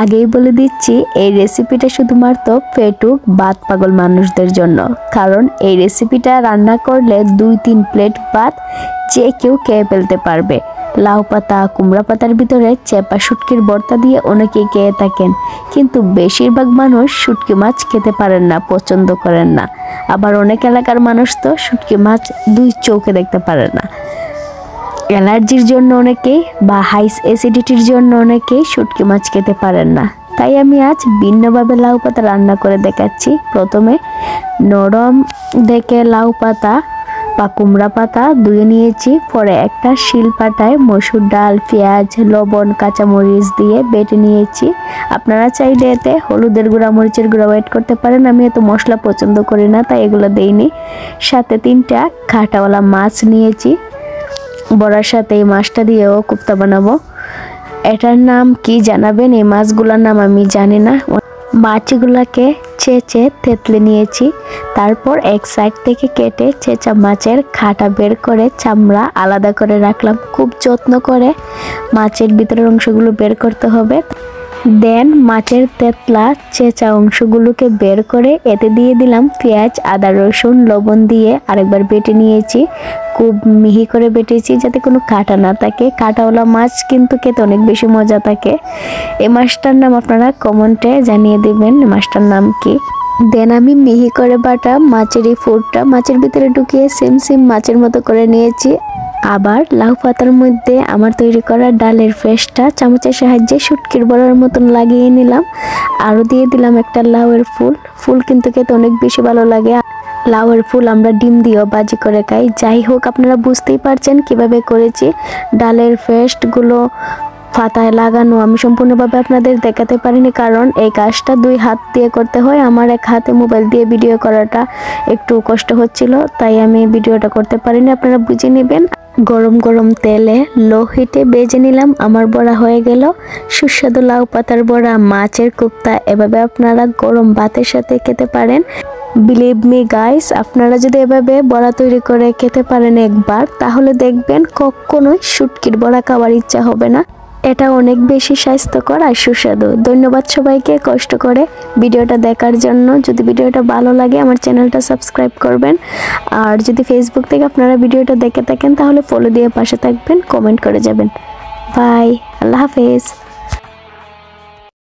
আগেই বলে দিচ্ছি এই রেসিপিটা শুধুমাত্র পেটুক ভাত পাগল মানুষদের জন্য, কারণ এই রেসিপিটা রান্না করলে 2-3 প্লেট ভাত যে কেউ খেয়ে ফেলতে পারবে। লাউ পাতা কুমড়া পাতার ভিতরে চেপা শুটকির ভর্তা দিয়ে অনেকেই খেয়ে থাকেন, কিন্তু বেশিরভাগ মানুষ শুটকি মাছ খেতে পারেন না, পছন্দ করেন না। আবার অনেক এলাকার মানুষ তো শুটকি মাছ 2 চোখে দেখতে পারে না। অ্যালার্জির জন্য অনেকেই বা হাই অ্যাসিডিটির জন্য অনেকেই শুটকি মাছ খেতে পারেন না। তাই আমি আজ ভিন্নভাবে লাউ পাতা রান্না করে দেখাচ্ছি। প্রথমে নরম দেখে লাউ পাতা বা কুমড়া পাতা ধুয়ে নিয়েছি। পরে একটা শিলপাটায় মসুর ডাল, পেঁয়াজ, লবণ, কাঁচামরিচ দিয়ে বেটে নিয়েছি। আপনারা চাইলে এতে হলুদের গুঁড়া, মরিচের গুঁড়া অ্যাড করতে পারেন। আমি এত মশলা পছন্দ করি না, তাই এগুলো দেইনি। সাথে 3টা কাঁটাওয়ালা মাছ নিয়েছি। বড়ার সাথে এই মাছটা দিয়েও কোফতা বানাবো। এটার নাম কি জানাবেন? এই মাছগুলোর নাম আমি জানি না। মাছগুলোকে চেঁচে থেতলে নিয়েছি। তারপর এক সাইড থেকে কেটে চেঁচা মাছের খাটা বের করে চামড়া আলাদা করে রাখলাম। খুব যত্ন করে মাছের ভিতরের অংশগুলো বের করতে হবে। দেন মাছের তেতলা চেঁচা অংশগুলোকে বের করে এতে দিয়ে দিলাম পেঁয়াজ, আদা, রসুন, লবণ দিয়ে আরেকবার বেটে নিয়েছি। খুব মিহি করে বেটেছি যাতে কোনো কাঁটা না থাকে। কাঁটাওয়ালা মাছ কিন্তু খেতে অনেক বেশি মজা থাকে। এই মাছটার নাম আপনারা কমেন্টে জানিয়ে দেবেন মাছটার নাম কি। দেন আমি মিহি করে বাটা মাছের এই ফুডটা মাছের ভিতরে ঢুকিয়ে সেম মাছের মতো করে নিয়েছি। আবার লাউ পাতার মধ্যে আমার তৈরি করা ডালের পেস্টটা চামচের সাহায্যে শুটকির বড়ার মতন লাগিয়ে নিলাম। আরও দিয়ে দিলাম একটা লাউয়ের ফুল কিন্তু খেতে অনেক বেশি ভালো লাগে। লাউয়ের ফুল আমরা ডিম দিয়েও ভাজি করে খাই। যাই হোক, আপনারা বুঝতেই পারছেন কিভাবে করেছি। ডালের পেস্টগুলো পাতায় লাগানো আমি সম্পূর্ণভাবে আপনাদের দেখাতে পারিনি, কারণ এই কাজটা 2 হাত দিয়ে করতে হয়। আমার এক হাতে মোবাইল দিয়ে ভিডিও করাটা একটু কষ্ট হচ্ছিল, তাই আমি ভিডিওটা করতে পারিনি। আপনারা বুঝে নেবেন। গরম গরম তেলে লো হিটে ভেজে নিলাম। আমার বড়া হয়ে গেল সুস্বাদু লাউ পাতার বড়া, মাছের কোফতা। এভাবে আপনারা গরম ভাতের সাথে খেতে পারেন। বিলিভ মি গাইস, আপনারা যদি এভাবে বড়া তৈরি করে খেতে পারেন একবার, তাহলে দেখবেন কখনোই শুটকির বড়া খাওয়ার ইচ্ছা হবে না। এটা অনেক বেশি স্বাস্থ্যকর আর সুস্বাদু। ধন্যবাদ সবাইকে কষ্ট করে ভিডিওটা দেখার জন্য। যদি ভিডিওটা ভালো লাগে আমার চ্যানেলটা সাবস্ক্রাইব করবেন। আর যদি ফেসবুক থেকে আপনারা ভিডিওটা দেখে থাকেন তাহলে ফলো দিয়ে পাশে থাকবেন, কমেন্ট করে যাবেন। বাই, আল্লাহ হাফেজ।